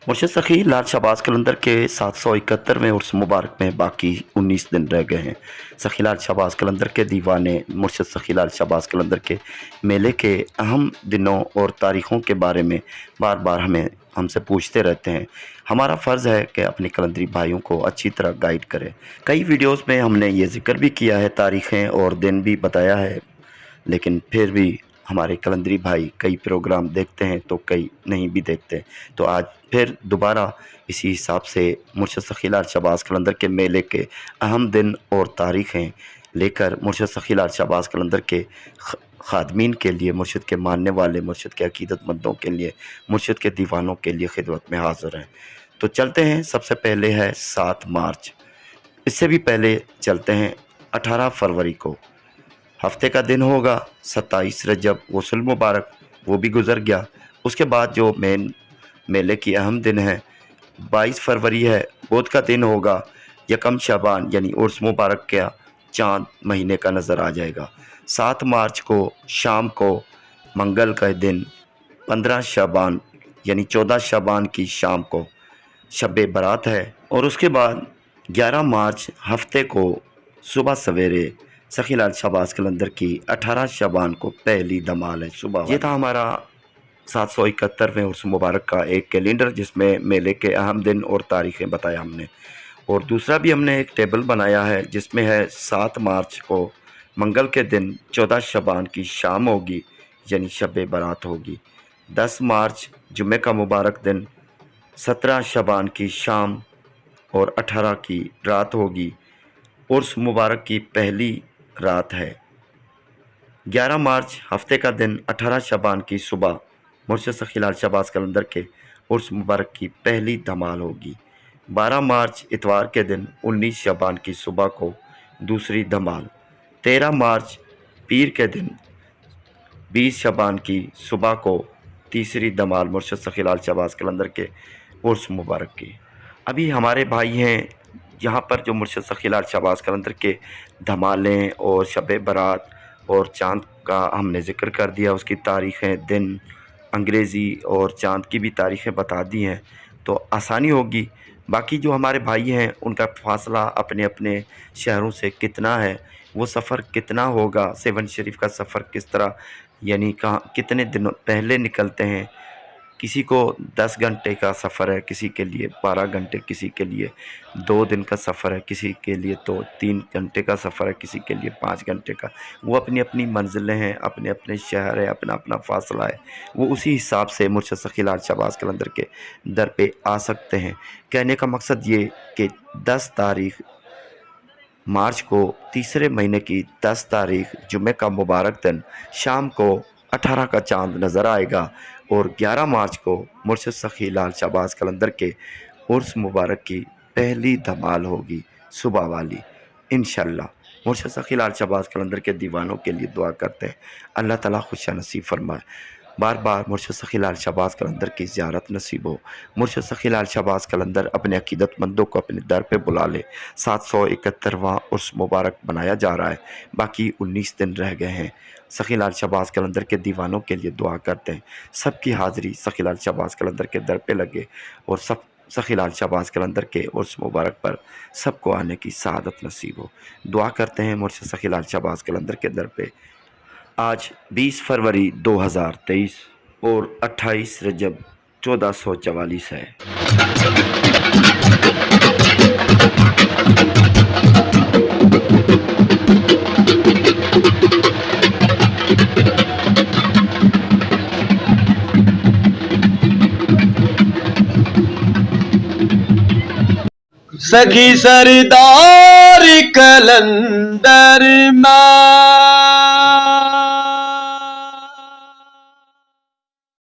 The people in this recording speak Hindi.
मुर्शिद सखी लाल शहबाज कलंदर के 771वें उर्स मुबारक में बाकी 19 दिन रह गए हैं। सखी लाल शहबाज कलंदर के दीवाने मुर्शिद सखी लाल शहबाज कलंदर के मेले के अहम दिनों और तारीख़ों के बारे में बार बार हमसे पूछते रहते हैं। हमारा फ़र्ज़ है कि अपने कलंदरी भाइयों को अच्छी तरह गाइड करें। कई वीडियोज़ में हमने ये ज़िक्र भी किया है, तारीख़ें और दिन भी बताया है, लेकिन फिर भी हमारे कलंदरी भाई कई प्रोग्राम देखते हैं तो कई नहीं भी देखते। तो आज फिर दोबारा इसी हिसाब से मुर्शिद सखी लाल शहबाज कलंदर के मेले के अहम दिन और तारीख़ें लेकर मुर्शिद सखी लाल शहबाज कलंदर के खादमीन के लिए, मुर्शिद के मानने वाले, मुर्शिद के अकीदतमंदों के लिए, मुर्शिद के दीवानों के लिए खिदमत में हाज़िर हैं। तो चलते हैं। सबसे पहले है 7 मार्च। इससे भी पहले चलते हैं 18 फरवरी को। हफ्ते का दिन होगा 27 रजब, गुस्ल मुबारक, वो भी गुज़र गया। उसके बाद जो मेन मेले की अहम दिन है 22 फरवरी है, बुध का दिन होगा। यकम शाबान यानी उर्स मुबारक का चाँद महीने का नज़र आ जाएगा। 7 मार्च को शाम को मंगल का दिन 15 शाबान यानी 14 शाबान की शाम को शब बारात है। और उसके बाद 11 मार्च हफ्ते को सुबह सवेरे सखी लाल शहबाज कलंदर की 18 शाबान को पहली धमाल है सुबह। ये था हमारा 771वें उर्स मुबारक का एक कैलेंडर, जिसमें मेले के अहम दिन और तारीख़ें बताया हमने। और दूसरा भी हमने एक टेबल बनाया है जिसमें है 7 मार्च को मंगल के दिन 14 शाबान की शाम होगी यानी शब बारात होगी। 10 मार्च जुमे का मुबारक दिन 17 शाबान की शाम और 18 की रात होगी। उर्स मुबारक की पहली रात है। 11 मार्च हफ्ते का दिन 18 शाबान की सुबह मुर्शिद सखी लाल शहबाज कलंदर के उर्स मुबारक की पहली धमाल होगी। 12 मार्च इतवार के दिन 19 शाबान की सुबह को दूसरी धमाल। 13 मार्च पीर के दिन 20 शाबान की सुबह को तीसरी धमाल मुर्शिद सखी लाल शहबाज कलंदर के उर्स मुबारक की। अभी हमारे भाई हैं यहाँ पर जो मुर्शिद सखी लाल शहबाज कलंदर के धमालें और शब बारात और चाँद का हमने ज़िक्र कर दिया, उसकी तारीख़ें, दिन, अंग्रेज़ी और चाँद की भी तारीख़ें बता दी हैं, तो आसानी होगी। बाकी जो हमारे भाई हैं उनका फ़ासला अपने अपने शहरों से कितना है, वो सफ़र कितना होगा, सेवन शरीफ का सफ़र किस तरह यानी कहाँ कितने दिनों पहले निकलते हैं। किसी को 10 घंटे का सफ़र है, किसी के लिए 12 घंटे, किसी के लिए 2 दिन का सफ़र है, किसी के लिए तो 3 घंटे का सफ़र है, किसी के लिए 5 घंटे का। वो अपनी अपनी मंजिलें हैं, अपने अपने शहर है, अपना अपना फ़ासला है। वो उसी हिसाब से मुर्शिद सखी लाल शहबाज कलंदर के दर पे आ सकते हैं। कहने का मकसद ये कि 10 तारीख़ मार्च को तीसरे महीने की 10 तारीख़ जुमे का मुबारक दिन शाम को 18 का चाँद नज़र आएगा। और 11 मार्च को मुर्शिद सखी लाल शहबाज कलंदर के उर्स मुबारक की पहली धमाल होगी सुबह वाली इंशाअल्लाह। मुर्शिद सखी लाल शहबाज कलंदर के दीवानों के लिए दुआ करते हैं, अल्लाह ताला खुशियाँ नसीब फरमाए। बार बार मुर्शिद सखी लाल शहबाज कलंदर की ज़ियारत नसीब हो। मुर्शिद सखी लाल शहबाज कलंदर अपने अकीदतमंदों को अपने दर पे बुला ले। 771वां उर्स मुबारक बनाया जा रहा है, बाकी 19 दिन रह गए हैं। सखी लाल शहबाज कलंदर के दीवानों के लिए दुआ करते हैं, सबकी हाज़िरी सखी लाल शहबाज कलंदर के दर पे लगे और सब सखी लाल शहबाज कलंदर के उर्स मुबारक पर सबको आने की सआदत नसीब हो। दुआ करते हैं मुर्शिद सखी लाल शहबाज कलंदर के दर पे। आज 20 फरवरी 2023 और 28 रजब 1444 है। सखी सरदार कलंदर मां